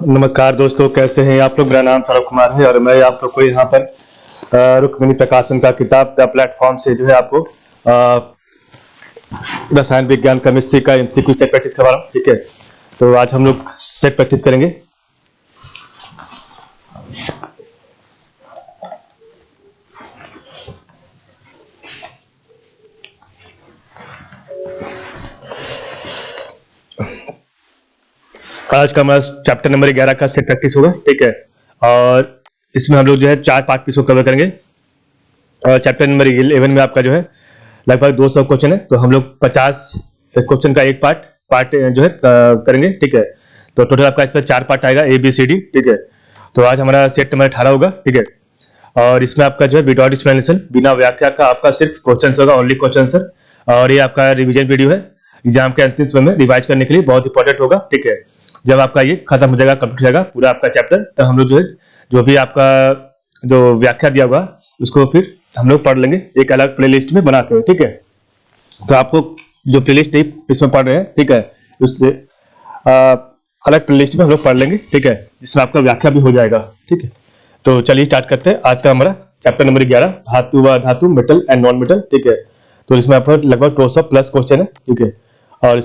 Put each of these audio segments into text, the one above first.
नमस्कार दोस्तों, कैसे हैं आप लोग। मेरा नाम सौरभ कुमार है और मैं आप लोग को यहाँ पर रुक्मिणी प्रकाशन का किताब द प्लेटफॉर्म से जो है आपको रसायन विज्ञान केमिस्ट्री का एमसीक्यू सेट प्रैक्टिस करवा रहा हूँ। ठीक है, तो आज हम लोग सेट प्रैक्टिस करेंगे। आज का हमारा चैप्टर नंबर 11 का सेट प्रैक्टिस होगा। ठीक है, और इसमें हम लोग जो है 4 पार्ट को कवर करेंगे। और चैप्टर नंबर 11 में आपका जो है लगभग 200 क्वेश्चन है, तो हम लोग 50 क्वेश्चन का एक पार्ट जो है करेंगे। ठीक है, तो टोटल आपका इसमें 4 पार्ट आएगा, ABCD। ठीक है, तो आज हमारा सेट नंबर 18 होगा। ठीक है, और इसमें आपका जो है विदाउट एक्सप्लेनेशन, बिना व्याख्या का आपका सिर्फ क्वेश्चन होगा, ओनली क्वेश्चन आंसर। और ये आपका रिविजन वीडियो है, एग्जाम के अंतिम समय में रिवाइज करने के लिए बहुत इंपॉर्टेंट होगा। ठीक है, जब आपका ये खत्म हो जाएगा, कंप्लीट हो जाएगा पूरा आपका चैप्टर, तो हम लोग जो है जो भी आपका जो व्याख्या दिया होगा उसको फिर हम लोग पढ़ लेंगे एक अलग प्लेलिस्ट में बना के। ठीक है, तो आपको जो प्लेलिस्ट इसमें पढ़ रहे हैं, ठीक है, उससे अलग प्लेलिस्ट में हम लोग पढ़ लेंगे। ठीक है, जिसमें आपका व्याख्या भी हो जाएगा। ठीक है, तो चलिए स्टार्ट करते हैं आज का हमारा चैप्टर नंबर 11, धातु व धातु, मेटल एंड नॉन मेटल। ठीक है, तो इसमें आपका लगभग 200 प्लस क्वेश्चन है। ठीक है, और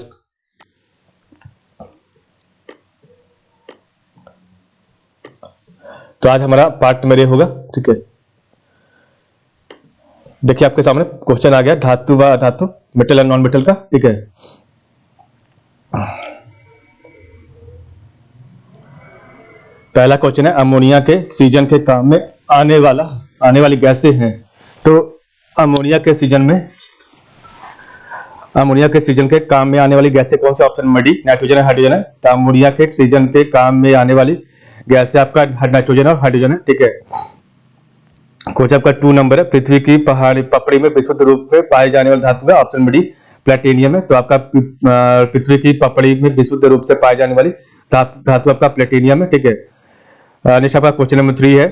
तो आज हमारा पार्ट नंबर 1 होगा। ठीक है, देखिए आपके सामने क्वेश्चन आ गया धातु व धातु, मेटल एंड नॉन मेटल का। ठीक है, पहला क्वेश्चन है अमोनिया के सीजन के काम में आने वाली गैसें हैं। तो अमोनिया के सीजन के काम में आने वाली गैसें कौन से? ऑप्शन नंबर डी, नाइट्रोजन है, हाइड्रोजन है। तो अमोनिया के सीजन के काम में आने वाली गैसें आपका नाइट्रोजन और हाइड्रोजन है। ठीक है, क्वेश्चन आपका 2 नंबर है, पृथ्वी की पपड़ी में विशुद्ध रूप में पाई जाने वाली धातु है। ऑप्शन नंबर डी, प्लेटिनियम है। तो आपका पृथ्वी की पपड़ी में विशुद्ध रूप से पाई जाने वाली धातु आपका प्लेटिनियम है। ठीक है, नेक्स्ट आपका क्वेश्चन नंबर 3 है,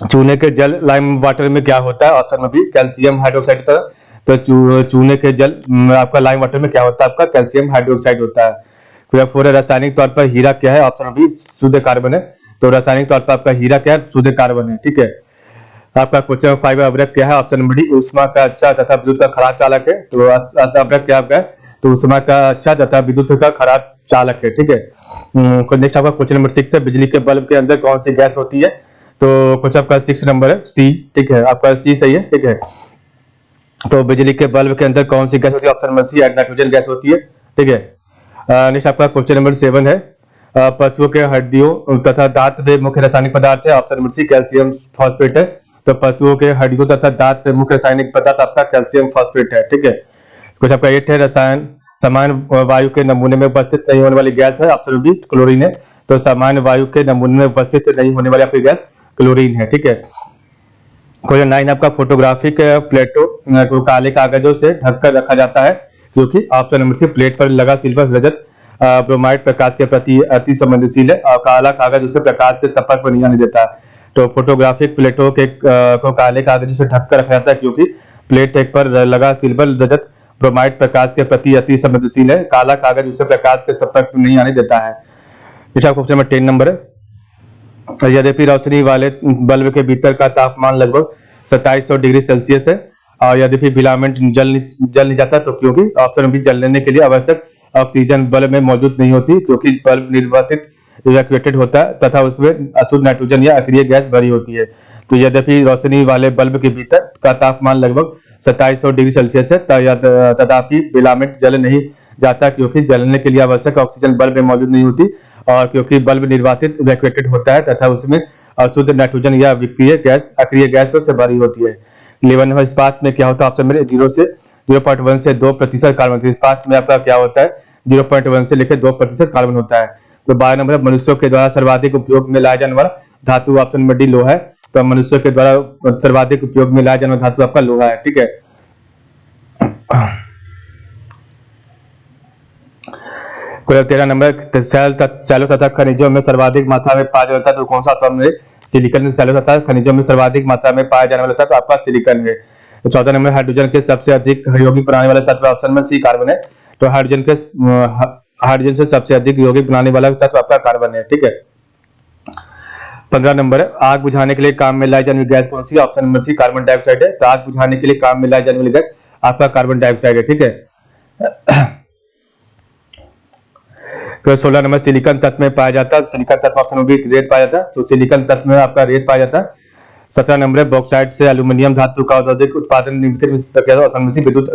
चूने के जल लाइम वाटर में क्या होता है? Option number B, calcium hydroxide होता है। तो चूने के जल आपका लाइम वाटर में क्या होता है? आपका कैल्शियम हाइड्रोक्साइड होता है। फिर रासायनिक तौर पर हीरा क्या है? ऑप्शन नंबर बी, शुद्ध कार्बन है। तो रासायनिक तौर पर आपका हीरा क्या है? शुद्ध कार्बन है। ठीक है, आपका क्वेश्चन नंबर 5 अभ्रक क्या है? ऑप्शन नंबर डी, ऊष्मा का अच्छा तथा विद्युत का खराब चालक है। तो अभ्रक क्या है? तो ऊष्मा का अच्छा तथा विद्युत का खराब चालक है। ठीक है, नेक्स्ट आपका क्वेश्चन नंबर 6 है, बिजली के बल्ब के अंदर कौन सी गैस होती है? तो क्वेश्चन आपका 6 नंबर है, सी। ठीक है, आपका सी सही है। ठीक है, तो बिजली के बल्ब के अंदर कौन सी गैस होती है? Option number C, nitrogen gas होती है। ठीक है, नेक्स्ट आपका क्वेश्चन नंबर 7 है, पशुओं के हड्डियों तथा दांत में मुख्य रासायनिक पदार्थ है। Option number C, calcium phosphate है। तो पशुओं के हड्डियों तथा दांत में मुख्य रासायनिक पदार्थ आपका कैल्शियम फॉस्फेट है। ठीक है, कुछ आपका 8 है, रसायन समान वायु के नमूने में उपस्थित नहीं होने वाली गैस है। ऑप्शन बी, क्लोरीन है। तो सामान्य वायु के नमूने में उपस्थित नहीं होने वाली आपकी गैस क्लोरीन है। ठीक है, क्वेश्चन 9 आपका, फोटोग्राफिक प्लेटों को काले कागजों से ढककर रखा जाता है क्योंकि? ऑप्शन नंबर सी, प्लेट पर लगा सिल्वर रजत ब्रोमाइड प्रकाश के प्रति अति संवेदनशील है और काला कागज उसे प्रकाश के संपर्क पर नहीं आने देता है। तो फोटोग्राफिक प्लेटों को काले कागजों से ढककर रखा जाता है क्योंकि प्लेट पर लगा सिल्वर रजत ब्रोमाइड प्रकाश के प्रति अति संवेदनशील है, काला कागज उसे प्रकाश के संपर्क में नहीं आने देता है। क्वेश्चन नंबर 10 नंबर है, यद्यपि रोशनी वाले बल्ब के भीतर का तापमान लगभग 2700 डिग्री सेल्सियस है और यद्यपि फिलामेंट जल नहीं जाता, तो क्योंकि? ऑप्शन बी, जलने के लिए आवश्यक ऑक्सीजन बल्ब में मौजूद नहीं होती क्योंकि बल्ब निर्वातित इवैक्यूएटेड होता है तथा उसमें अशुद्ध नाइट्रोजन या अक्रिय गैस भरी होती है। तो यद्यपि रोशनी वाले बल्ब के भीतर का तापमान लगभग 2700 डिग्री सेल्सियस है, तथापि फिलामेंट जल नहीं जाता क्योंकि जलने के लिए आवश्यक ऑक्सीजन बल्ब में मौजूद नहीं होती और क्योंकि बल्ब निर्वातित इवैक्यूएटेड होता है तथा उसमें अशुद्ध नाइट्रोजन या अक्रिय गैसों से भरी होती है। 11 नंबर, इस्पात में क्या होता है? ऑप्शन में 0.1 से 2% कार्बन। इस्पात में आपका क्या होता है? 0.1 से लेकर 2% कार्बन होता है। तो 12 नंबर, मनुष्यों के द्वारा सर्वाधिक उपयोग में लाया जाने वाला धातु? ऑप्शन नंबर डी, लोहा है। तो मनुष्यों के द्वारा सर्वाधिक उपयोग में लाया जाने वाला धातु आपका लोहा है। ठीक है, क्वेश्चन 13 नंबर, सैलो तथा खनिजों में सर्वाधिक मात्रा में पाया जाता है तो कौन सा? ऑप्शन में सिलिकन। सैलो तथा खनिजों में सर्वाधिक मात्रा में पाया जाने वाला तत्व आपका सिलिकन है। तो 14 नंबर, हाइड्रोजन के सबसे अधिक यौगिक बनाने वाला तत्व? ऑप्शन में सी, कार्बन है। तो हाइड्रोजन से सबसे अधिक यौगिक बनाने वाला तत्व आपका कार्बन है। ठीक है। 15 नंबर है, आग बुझाने के लिए काम में लाई जाने वाली गैस कौन सी है? Option number C carbon dioxide है। तो आग बुझाने के लिए काम में लाई जाने वाली गैस आपका कार्बन डाइऑक्साइड है। ठीक है। तो 16 नंबर, सिलिकॉन तत्व में पाया जाता है। सिलिकॉन तत्व ऑप्शन भी रेत पाया जाता है, तो सिलिकॉन तत्व में आपका रेत पाया जाता है। 17 नंबर है, बॉक्साइट से एल्यूमिनियम धातु का औद्योगिक उत्पादन निम्नलिखित प्रक्रिया ऑप्शन सी विद्युत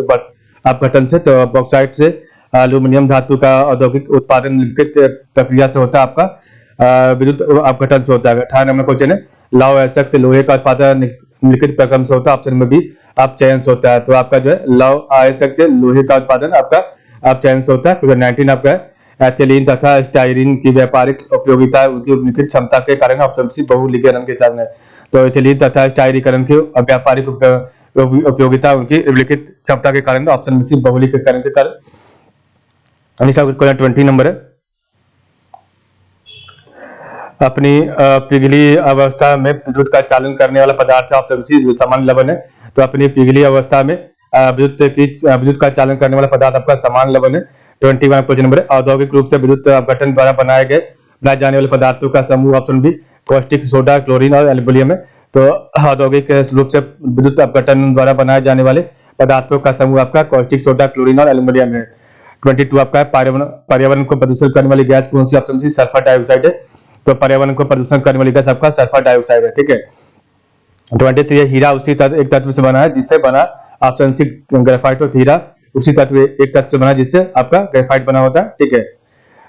अपघटन से। तो बॉक्साइट से एल्यूमिनियम धातु का औद्योगिक उत्पादन निम्नलिखित प्रक्रिया से होता है आपका विद्युत अपघटन से होता है। 18 नंबर क्वेश्चन है, लौह अयस्क से लोहे का उत्पादन निम्नलिखित प्रक्रम से होता है। ऑप्शन में भी अपचयन से होता है। तो आपका जो है लौह अयस्क से लोहे का उत्पादन आपका अपचयन से होता है। 19 आपका है, एथिलीन तथा स्टाइरीन की व्यापारिक उपयोगिता उनकी उल्लिखित क्षमता के कारण ऑप्शन सी बहुलीकरण के कारण है। तो एथिलीन तथा स्टाइरीकरण की व्यापारिक उपयोगिता उनकी उल्लिखित क्षमता के कारण ऑप्शन सी बहुलीकरण के कारण। 20 नंबर है, अपनी पिघली अवस्था में विद्युत का चालन करने वाला पदार्थ ऑप्शन सी समान लवण है। तो अपनी पिघली अवस्था में विद्युत का चालन करने वाला पदार्थ आपका समान लवण है। 21 क्वेश्चन नंबर है, औद्योगिक रूप से विद्युत अपघटन द्वारा बनाए जाने वाले पदार्थों का समूह option B caustic soda, chlorine और एल्युमिनियम है। तो औद्योगिक रूप से विद्युत अपघटन द्वारा बनाए जाने वाले पदार्थों का समूह आपका कॉस्टिक सोडा, क्लोरीन और एल्युमिनियम है। 22 आपका पर्यावरण को प्रदूषण करने वाली गैस कौन सी? ऑप्शन सी सल्फर डाइऑक्साइड है। तो पर्यावरण को प्रदूषण करने वाली गैस आपका सल्फर डाइऑक्साइड है। ठीक है। 23 हीरा उसी एक तत्व से बना है जिससे बना ऑप्शन सी ग्रेफाइट। और हीरा उसी तत्व एक तत्व से बना जिससे आपका ग्रेफाइट बना होता है। ठीक है।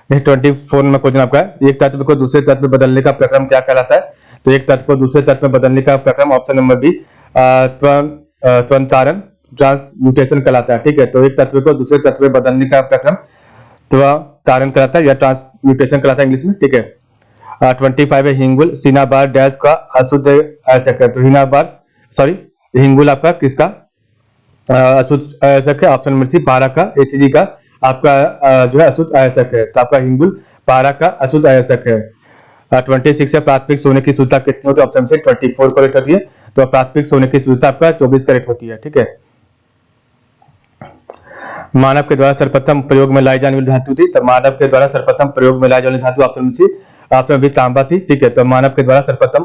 24 में क्वेश्चन आपका है, एक तत्व को दूसरे तत्व में बदलने का प्रक्रम क्या कहलाता है? तो एक तत्व को दूसरे तत्व में बदलने का प्रक्रम ऑप्शन नंबर बी त्वरणांतरण ट्रांसम्यूटेशन कहलाता है। ठीक है। तो एक तत्व को दूसरे तत्व में बदलने का प्रक्रम त्वरणांतरण कहलाता है या ट्रांसम्यूटेशन कहलाता है इंग्लिश में। ठीक है। 25 है, हिंगुल सिनाबार डैश का अशुद्ध अयस्क है। तो हिंगुल आपका किसका अशुद्ध अयस्क है? ऑप्शन नंबर सी पारा का, Hg का आपका जो है अशुद्ध अयस्क है। तो आपका हिंगुल पारा का अशुद्ध अयस्क है। 26 है, प्राथमिक सोने की शुद्धता कितनी होती है? ऑप्शन से 24 करेक्ट होती है। तो प्राथमिक सोने की शुद्धता आपका 24 करेक्ट होती है। ठीक है। मानव के द्वारा सर्वप्रथम प्रयोग में लाई जाने वाली धातु थी। तो मानव के द्वारा सर्वप्रथम प्रयोग में लाई जाने वाली धातु ऑप्शन सी ऑप्शन बी तांबा थी। ठीक है। तो मानव के द्वारा सर्वप्रथम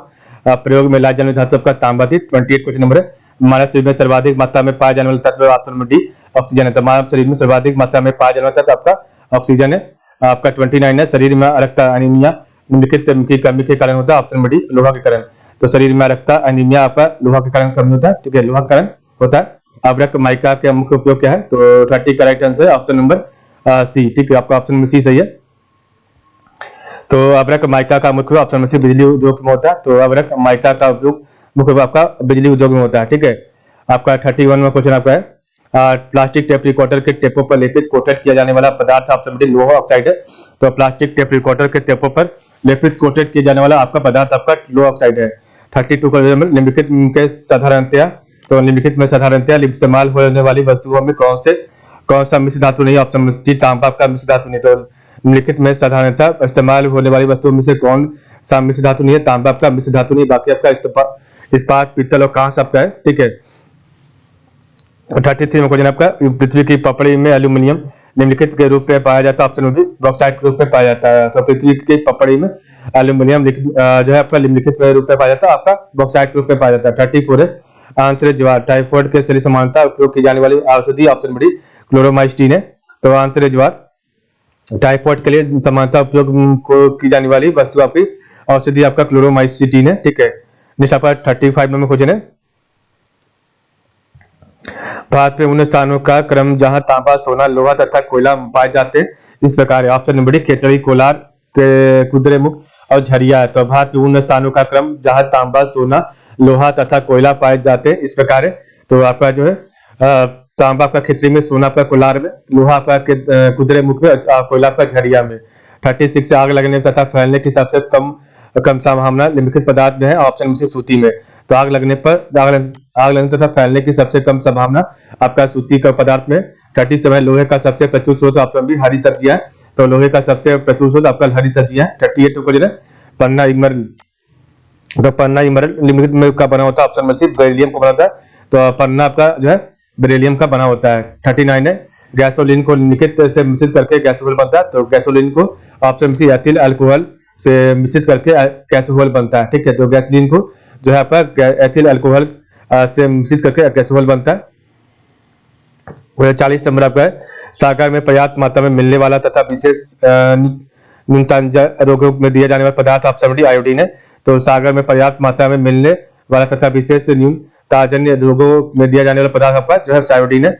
प्रयोग में लाई जाने वाली धातु आपका तांबा थी। 28 क्वेश्चन नंबर है, मानव शरीर में सर्वाधिक मात्रा में पाया जाने वाला तत्व ऑप्शन नंबर डी ऑक्सीजन है। तो मानव शरीर में सर्वाधिक मात्रा में पाया जाने वाला तत्व आपका ऑक्सीजन है। आपका 29 है, शरीर में अरक्ता एनीमिया निम्नलिखित की कमी के कारण होता है। ऑप्शन नंबर डी लोहा के कारण। तो शरीर में अरक्ता एनीमिया आपका लोहा के कारण कमी होता है। ठीक है, लोहा के कारण होता है। अब्रक माइका का मुख्य उपयोग क्या है? तो 30 करेक्ट आंसर है ऑप्शन नंबर सी। ठीक है, आपका ऑप्शन नंबर सी सही है। तो अब्रक माइका का मुख्य ऑप्शन नंबर सी बिजली उद्योग में होता है। तो अब्रक माइका का उपयोग मुख्य आपका बिजली उद्योग में होता है। ठीक है। आपका 31 में क्वेश्चन आपका है, प्लास्टिक टेप रिकॉर्डर के टेपों पर लेपित कोटेड किया जाने वाला पदार्थ ऑप्शन नंबर डी लोहा ऑक्साइड है। तो प्लास्टिक टेप रिकॉर्डर के टेपों पर लेपित कोटेड किया जाने वाला आपका पदार्थ आपका लोहा ऑक्साइड है। 32 का निम्नलिखित के साधारणतया, तो निम्नलिखित में साधारणतया इस्तेमाल होने वाली वस्तुओं में कौन सा मिश्र धातु नहीं? ऑप्शन नंबर डी तांबा का मिश्र धातु नहीं। तो निम्नलिखित में साधारणतः इस्तेमाल होने वाली वस्तुओं में से कौन सा मिश्र धातु नहीं है? तांबा का मिश्र धातु नहीं, बाकी आपका इस्पात, पीतल और कांस आपका है। ठीक है। 33 में क्वेश्चन आपका, पृथ्वी की पपड़ी में एल्यूमिनियम निम्नलिखित के रूप में पाया जाता है। ऑप्शन नंबर बॉक्साइट के रूप में पाया जाता है। तो पृथ्वी की पपड़ी में एल्यूमिनियम जो है आपका निम्नलिखित के रूप में पाया जाता है, आपका बॉक्साइट के रूप में पाया जाता है। 34 है, आंतरिक ज्वार टाइफॉइड के शरीर समानता उपयोग की जाने वाली औषधि ऑप्शन नंबर डी क्लोरोमाइसिन है। तो आंतरिक ज्वार टाइफॉइड के लिए समानता उपयोग की जाने वाली वस्तु आपकी औषधि आपका क्लोरोमाइसिन है। ठीक है। नेक्स्ट आपका 35 में क्वेश्चन है, भारत में उन स्थानों का क्रम जहां तांबा, सोना, लोहा तथा कोयला पाए जाते हैं इस प्रकार है। ऑप्शन नंबर डी खेचड़ी, कोलार, कुद्रेमुख और झरिया है। तो भारत में उन स्थानों का क्रम जहां तांबा, सोना, लोहा तथा कोयला पाए जाते हैं इस प्रकार है। तो आपका जो है तांबा आपका खिचड़ी में, सोना आपका कोलार में, लोहा आपका कुद्रेमुख में, कोयला आपका झरिया में। 36 से आग लगने तथा फैलने की सबसे कम संभावना निम्नलिखित पदार्थ में है। ऑप्शन नंबर सी सूती में। तो आग लगने तथा फैलने की सबसे कम संभावना आपका सूती का पदार्थ में। 37 लोहे का सबसे प्रचुर स्रोत ऑप्शन बी हरी सब्जियां। तो लोहे का सबसे प्रचुर स्रोत आपका हरी सब्जियां। 38 को जो है पन्ना इमरल, तो पन्ना इमरल निम्नलिखित में का बना होता है। ऑप्शन नंबर सी बेरिलियम का बना होता है। तो पन्ना आपका जो है बेरिलियम का बना होता है। 39 है, गैसोलीन को लिक्विड से मिश्रित करके गैसोहॉल बनता है। तो गैसोलीन को ऑप्शन सी एथिल अल्कोहल से मिश्रित करके गैसोहॉल बनता है। ठीक है, तो गैसोलीन को जो है आपका एथिल अल्कोहल से मिश्रित करके गैसोहॉल बनता है। 40 नंबर आपका है, सागर में पर्याप्त मात्रा में मिलने वाला तथा विशेष न्यूनतम रोगों में दिया जाने वाला पदार्थ ऑप्शन डी आयोडीन है। तो सागर में पर्याप्त मात्रा में मिलने वाला तथा विशेष न्यूनताजन्य रोगों में दिया जाने वाला पदार्थ आपका जो है आयोडीन है।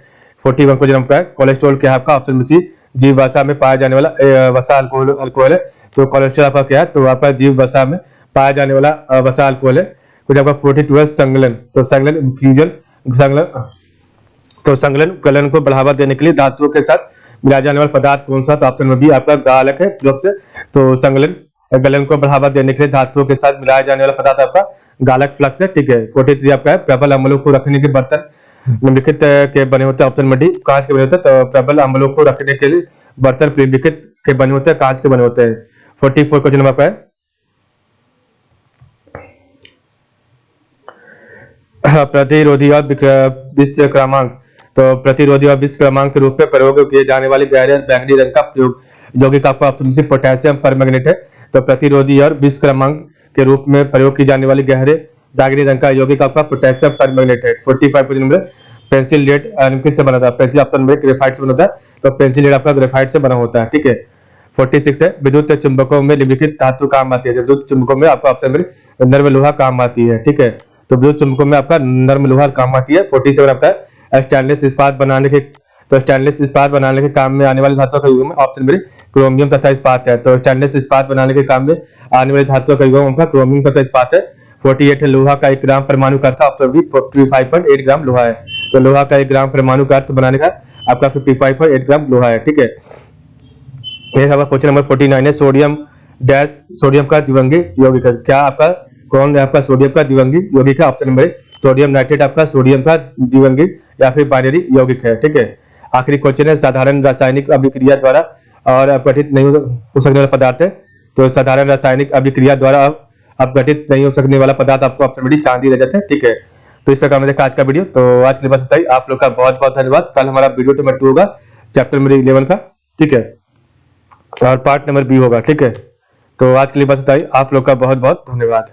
41 क्वेश्चन आपका है, कोलेस्ट्रॉल क्या है आपका ऑप्शन सी जीव वसा में पाया जाने वाला वसा अल्कोहल है। तो कोलेस्ट्रॉल आपका क्या है, तो आपका जीव वसा में पाया जाने वाला वसा अल्कोहल है। कुछ आपका 42 संगलन, तो संगलन इंफ्यूजन संगलन, तो संगलन गलन को बढ़ावा देने के लिए धातुओं के साथ मिलाया जाने वाला पदार्थ कौन सा, तो ऑप्शन में भी आपका गालक है फ्लक्स है। तो संगलन गलन को बढ़ावा देने के लिए धातुओं के साथ मिलाया जाने वाला पदार्थ आपका गालक फ्लक्स है। ठीक है, 43 आपका है, प्रबल अम्लों को रखने के बर्तन निम्नलिखित के बने होते हैं। ऑप्शन में डी कांच के बने होते हैं। तो प्रबल अम्लों को रखने के लिए बर्तन निम्नलिखित के बने होते हैं, कांच के बने होते हैं। 44 क्वेश्चन आपका है, प्रतिरोधी और विश्व क्रमांक, तो प्रतिरोधी और विश्व क्रमांक के रूप में प्रयोग किए जाने वाले गहरे बैंगनी रंग का प्रयोग यौगिक आपका ऑप्शन सी पोटेशियम परमैंगनेट है। तो प्रतिरोधी और विश्व क्रमांक के रूप में प्रयोग की जाने वाली गहरे बैंगनी रंग का यौगिक आपका पोटेशियम परमैंगनेट है। 45 नंबर, पेंसिल लेड किससे बना था, पेंसिल ऑप्शन में ग्रेफाइट से बना था। तो पेंसिल लेड आपका ग्रेफाइट से बना होता है। ठीक है, 46 है, विद्युत चुंबकों में निम्नलिखित धातु काम आती है। विद्युत चुंबकों में आपका ऑप्शन में नर्म लोहा काम आती है। ठीक है, तो विद्युत चुंबकों में आपका नर्म लोहा काम आती है। 47 आपका स्टेनलेस इस्पात बनाने के, तो स्टेनलेस इस्पात बनाने के काम में आने वाली धातुओं का युग्म ऑप्शन में क्रोमियम तथा इस्पात है। तो स्टेनलेस इस्पात बनाने के काम में आने वाली धातुओं का युग्म आपका क्रोमियम तथा इस्पात है। 48 है, लोहा का 1 ग्राम परमाणु का अर्थ ऑप्शन बी 55.8 ग्राम लोहा है। तो लोहा का 1 ग्राम परमाणु का अर्थ बनाने का आपका 55.8 ग्राम लोहा है। ठीक है, क्वेश्चन नंबर 49 है, सोडियम डैश सोडियम का द्विअंगी यौगिक है। क्या आपका कौन है आपका सोडियम का द्विअंगी यौगिक है, ऑप्शन नंबर सोडियम नाइट्रेट आपका सोडियम का द्विअंगी या फिर बाइनरी यौगिक है। ठीक है, आखिरी क्वेश्चन है, साधारण रासायनिक अभिक्रिया द्वारा और अपघटित नहीं हो सकने वाला पदार्थ है। तो साधारण रासायनिक अभिक्रिया द्वारा अपघटित नहीं हो सकने वाला पदार्थ आपको ऑप्शन में चांदी रजत है। ठीक है, तो इस प्रकार मेरे आज का वीडियो, तो आज के लिए बस इतना ही। आप लोग का बहुत बहुत धन्यवाद। कल हमारा वीडियो नंबर 2 होगा चैप्टर नंबर 11 का। ठीक है, और पार्ट नंबर बी होगा। ठीक है, तो आज के लिए बस इतना ही। आप लोग का बहुत बहुत धन्यवाद।